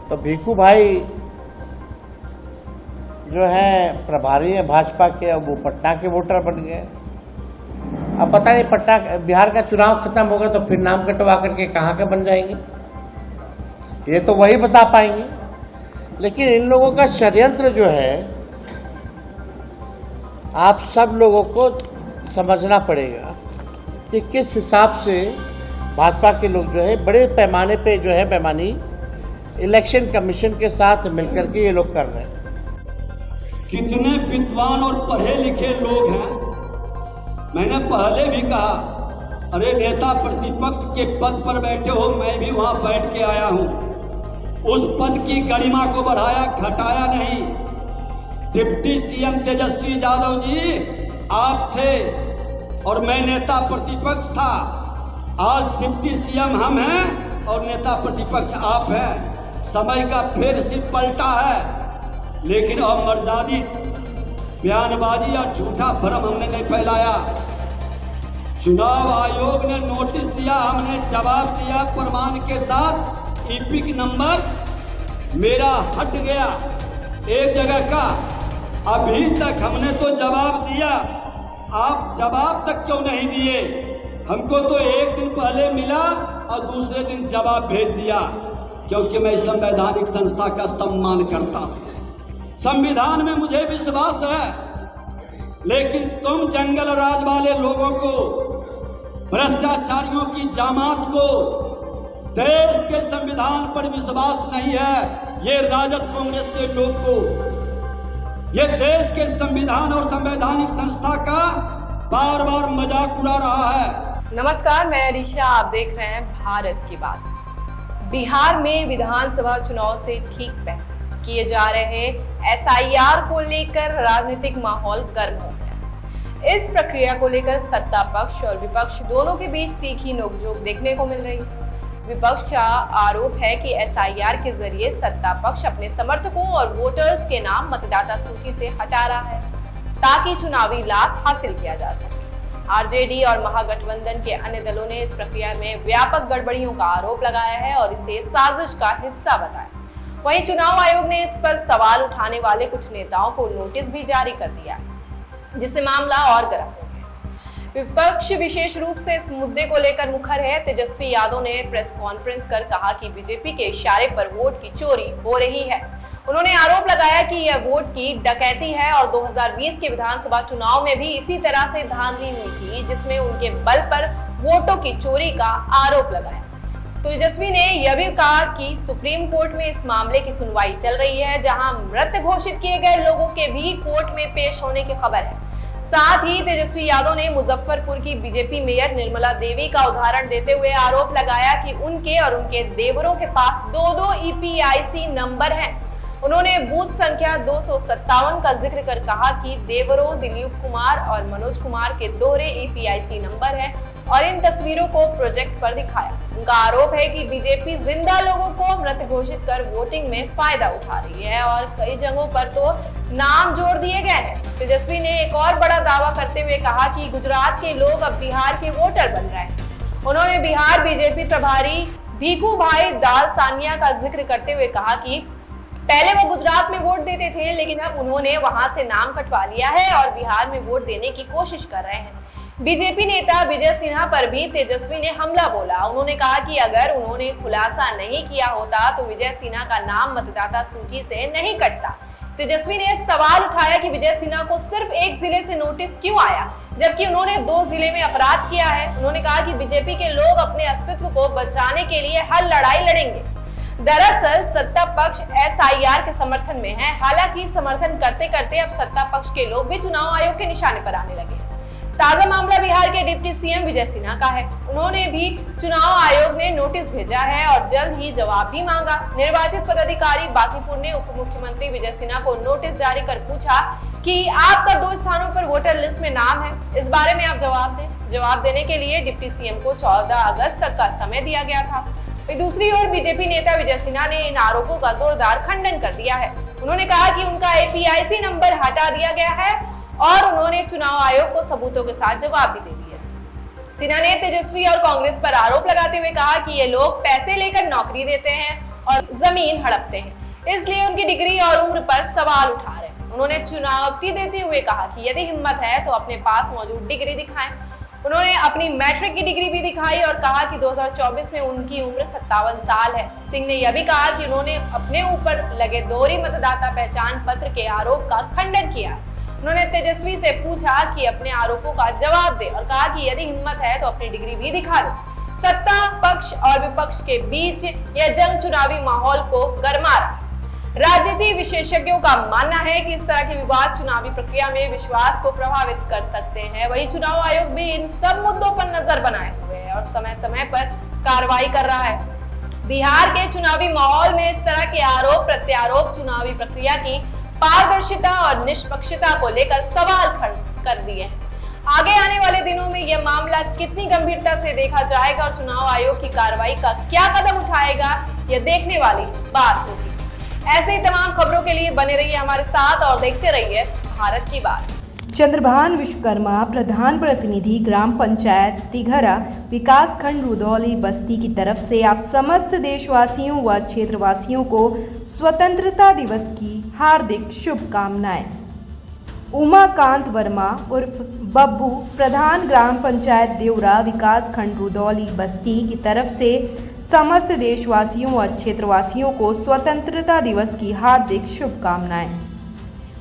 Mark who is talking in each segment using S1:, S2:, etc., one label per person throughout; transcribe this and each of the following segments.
S1: तो भीखू भाई जो है प्रभारी है भाजपा के, अब वो पटना के वोटर बन गए। अब पता नहीं पटना बिहार का चुनाव खत्म होगा तो फिर नाम कटवा करके कहाँ के बन जाएंगे, ये तो वही बता पाएंगे। लेकिन इन लोगों का षड्यंत्र जो है आप सब लोगों को समझना पड़ेगा कि किस हिसाब से भाजपा के लोग जो है बड़े पैमाने पे जो है बेईमानी इलेक्शन कमीशन के साथ मिलकर के ये लोग कर रहे हैं।
S2: कितने विद्वान और पढ़े लिखे लोग हैं। मैंने पहले भी कहा, अरे नेता प्रतिपक्ष के पद पर बैठे हो, मैं भी वहां बैठ के आया हूं। उस पद की गरिमा को बढ़ाया घटाया नहीं। डिप्टी सीएम तेजस्वी यादव जी आप थे और मैं नेता प्रतिपक्ष था। आज डिप्टी सीएम हम हैं और नेता प्रतिपक्ष आप हैं। समय का फेर से पलटा है, लेकिन अब मर्यादी बयानबाजी या झूठा भ्रम हमने नहीं फैलाया। चुनाव आयोग ने नोटिस दिया, हमने जवाब दिया प्रमाण के साथ। ईपिक नंबर मेरा हट गया एक जगह का, अभी तक हमने तो जवाब दिया, आप जवाब तक क्यों नहीं दिए? हमको तो एक दिन पहले मिला और दूसरे दिन जवाब भेज दिया, क्योंकि मैं संवैधानिक संस्था का सम्मान करता हूं। संविधान में मुझे विश्वास है, लेकिन तुम जंगल राज वाले लोगों को, भ्रष्टाचारियों की जमात को देश के संविधान पर विश्वास नहीं है। ये राजद कांग्रेस के लोग को ये देश के संविधान और संवैधानिक संस्था का बार बार मजाक उड़ा रहा है।
S3: नमस्कार, मैं अरीशा, आप देख रहे हैं भारत की बात। बिहार में विधानसभा चुनाव से ठीक पहले किए जा रहे एसआईआर को लेकर राजनीतिक माहौल गर्म हो गया। इस प्रक्रिया को लेकर सत्ता पक्ष और विपक्ष दोनों के बीच तीखी नोकझोंक देखने को मिल रही है। विपक्ष का आरोप है कि एसआईआर के जरिए सत्ता पक्ष अपने समर्थकों और वोटर्स के नाम मतदाता सूची से हटा रहा है ताकि चुनावी लाभ हासिल किया जा सके। आरजेडी और महागठबंधन के अन्य दलों ने इस प्रक्रिया में व्यापक गड़बड़ियों का आरोप लगाया है और इसे साजिश का हिस्सा बताया। वहीं चुनाव आयोग ने इस पर सवाल उठाने वाले कुछ नेताओं को नोटिस भी जारी कर दिया, जिससे मामला और गर्म हो गया। विपक्ष विशेष रूप से इस मुद्दे को लेकर मुखर है। तेजस्वी यादव ने प्रेस कॉन्फ्रेंस कर कहा कि बीजेपी के इशारे पर वोट की चोरी हो रही है। उन्होंने आरोप लगाया कि यह वोट की डकैती है और 2020 के विधानसभा चुनाव में भी इसी तरह से धांधली हुई थी, जिसमें उनके बल पर वोटों की चोरी का आरोप लगाया। तेजस्वी ने यह भी कहा कि सुप्रीम कोर्ट में इस मामले की सुनवाई चल रही है, जहां मृत घोषित किए गए लोगों के भी कोर्ट में पेश होने की खबर है। साथ ही तेजस्वी यादव ने मुजफ्फरपुर की बीजेपी मेयर निर्मला देवी का उदाहरण देते हुए आरोप लगाया कि उनके और उनके देवरों के पास 2-2 ईपीआईसी नंबर हैं। उन्होंने बूथ संख्या 257 का जिक्र कर कहा कि देवरों दिलीप कुमार और मनोज कुमार के दोहरे ईपीआईसी नंबर हैं और इन तस्वीरों को प्रोजेक्ट पर दिखाया। उनका आरोप है कि बीजेपी जिंदा लोगों को मृत घोषित कर वोटिंग में फायदा उठा रही है और कई जगहों पर तो नाम जोड़ दिए गए हैं। तेजस्वी ने एक और बड़ा दावा करते हुए कहा कि गुजरात के लोग अब बिहार के वोटर बन रहे हैं। उन्होंने बिहार बीजेपी प्रभारी भीखू भाई दाल सानिया का जिक्र करते हुए कहा कि पहले वो गुजरात में वोट देते थे, लेकिन अब उन्होंने वहां से नाम कटवा लिया है और बिहार में वोट देने की कोशिश कर रहे हैं। बीजेपी नेता विजय सिन्हा पर भी तेजस्वी ने हमला बोला। उन्होंने कहा कि अगर उन्होंने खुलासा नहीं किया होता तो विजय सिन्हा का नाम मतदाता सूची से नहीं कटता। तेजस्वी ने सवाल उठाया कि विजय सिन्हा को सिर्फ एक जिले से नोटिस क्यों आया, जबकि उन्होंने 2 जिले में अपराध किया है। उन्होंने कहा कि बीजेपी के लोग अपने अस्तित्व को बचाने के लिए हर लड़ाई लड़ेंगे। दरअसल सत्ता पक्ष एसआईआर के समर्थन में है। हालांकि समर्थन करते करते अब सत्ता पक्ष के लोग भी चुनाव आयोग के निशाने पर आने लगे हैं। ताजा मामला बिहार के डिप्टी सीएम विजय सिन्हा का है। उन्होंने भी चुनाव आयोग ने नोटिस भेजा है और जल्द ही जवाब भी मांगा। निर्वाचित पदाधिकारी बांकीपुर ने उप मुख्यमंत्री विजय सिन्हा को नोटिस जारी कर पूछा कि आपका 2 स्थानों पर वोटर लिस्ट में नाम है, इस बारे में आप जवाब दें। जवाब देने के लिए डिप्टी सीएम को 14 अगस्त तक का समय दिया गया था। दूसरी ओर बीजेपी नेता विजय सिन्हा ने इन आरोपों का जोरदार खंडन कर दिया है। उन्होंने कहा कि उनका एपीआईसी नंबर हटा दिया गया है और उन्होंने चुनाव आयोग को सबूतों के साथ जवाब भी दे दिया। सिन्हा ने तेजस्वी और कांग्रेस पर आरोप लगाते हुए कहा कि ये लोग पैसे लेकर नौकरी देते हैं और जमीन हड़पते हैं, इसलिए उनकी डिग्री और उम्र पर सवाल उठा रहे हैं। उन्होंने चुनौती देते हुए कहा कि यदि हिम्मत है तो अपने पास मौजूद डिग्री दिखाएं। उन्होंने अपनी मैट्रिक की डिग्री भी दिखाई और कहा कि 2024 में उनकी उम्र 57 साल है। सिंह ने यह भी कहा कि उन्होंने अपने ऊपर लगे दोहरी मतदाता पहचान पत्र के आरोप का खंडन किया। उन्होंने तेजस्वी से पूछा कि अपने आरोपों का जवाब दे और कहा कि यदि हिम्मत है तो अपनी डिग्री भी दिखा दो। सत्ता पक्ष और विपक्ष के बीच यह जंग चुनावी माहौल को गरमा रहा। राजनीति विशेषज्ञों का मानना है कि इस तरह के विवाद चुनावी प्रक्रिया में विश्वास को प्रभावित कर सकते हैं। वहीं चुनाव आयोग भी इन सब मुद्दों पर नजर बनाए हुए है और समय समय पर कार्रवाई कर रहा है। बिहार के चुनावी माहौल में इस तरह के आरोप प्रत्यारोप चुनावी प्रक्रिया की पारदर्शिता और निष्पक्षता को लेकर सवाल खड़े कर दिए हैं। आगे आने वाले दिनों में यह मामला कितनी गंभीरता से देखा जाएगा और चुनाव आयोग की कार्रवाई का क्या कदम उठाएगा, यह देखने वाली बात होगी। ऐसे ही तमाम खबरों के लिए बने रहिए हमारे साथ और देखते रहिए भारत की बात।
S4: चंद्रभान विश्वकर्मा, प्रधान प्रतिनिधि ग्राम पंचायत तिघरा, विकास खंड रुधौली बस्ती की तरफ से आप समस्त देशवासियों व क्षेत्रवासियों को स्वतंत्रता दिवस की हार्दिक शुभकामनाएं। उमाकांत वर्मा उर्फ बब्बू, प्रधान ग्राम पंचायत देवरा, विकास खंड रुधौली बस्ती की तरफ से समस्त देशवासियों व क्षेत्रवासियों को स्वतंत्रता दिवस की हार्दिक शुभकामनाएं।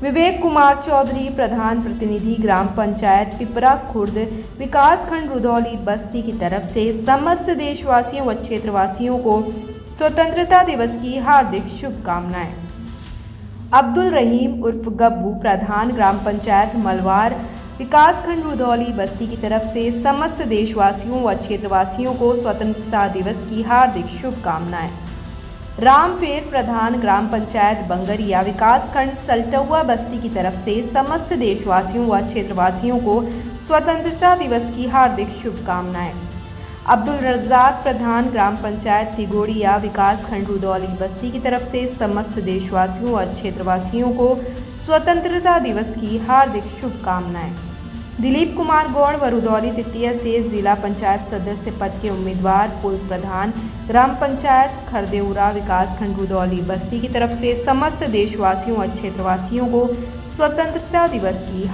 S4: विवेक कुमार चौधरी, प्रधान प्रतिनिधि ग्राम पंचायत पिपरा खुर्द, विकास खंड रुधौली बस्ती की तरफ से समस्त देशवासियों व क्षेत्रवासियों को स्वतंत्रता दिवस की हार्दिक शुभकामनाएं। अब्दुल रहीम उर्फ गब्बू, प्रधान ग्राम पंचायत मलवार, विकास खंड रुधौली बस्ती की तरफ से समस्त देशवासियों व क्षेत्रवासियों को स्वतंत्रता दिवस की हार्दिक शुभकामनाएं। रामफेर, प्रधान ग्राम पंचायत बंगरिया, विकास खंड सल्टुआ बस्ती की तरफ से समस्त देशवासियों व क्षेत्रवासियों को स्वतंत्रता दिवस की हार्दिक शुभकामनाएं। अब्दुल रज्जाक, प्रधान ग्राम पंचायत तिगोड़िया, विकास खंड रुधौली बस्ती की तरफ से समस्त देशवासियों व क्षेत्रवासियों को स्वतंत्रता दिवस की हार्दिक शुभकामनाएं। दिलीप कुमार गौड़ व रुधौली तृतीय से जिला पंचायत सदस्य पद के उम्मीदवार पूर्व प्रधान ग्राम पंचायत खरदेउरा, विकास खंड रुधौली बस्ती की तरफ से समस्त देशवासियों और क्षेत्रवासियों को स्वतंत्रता दिवस की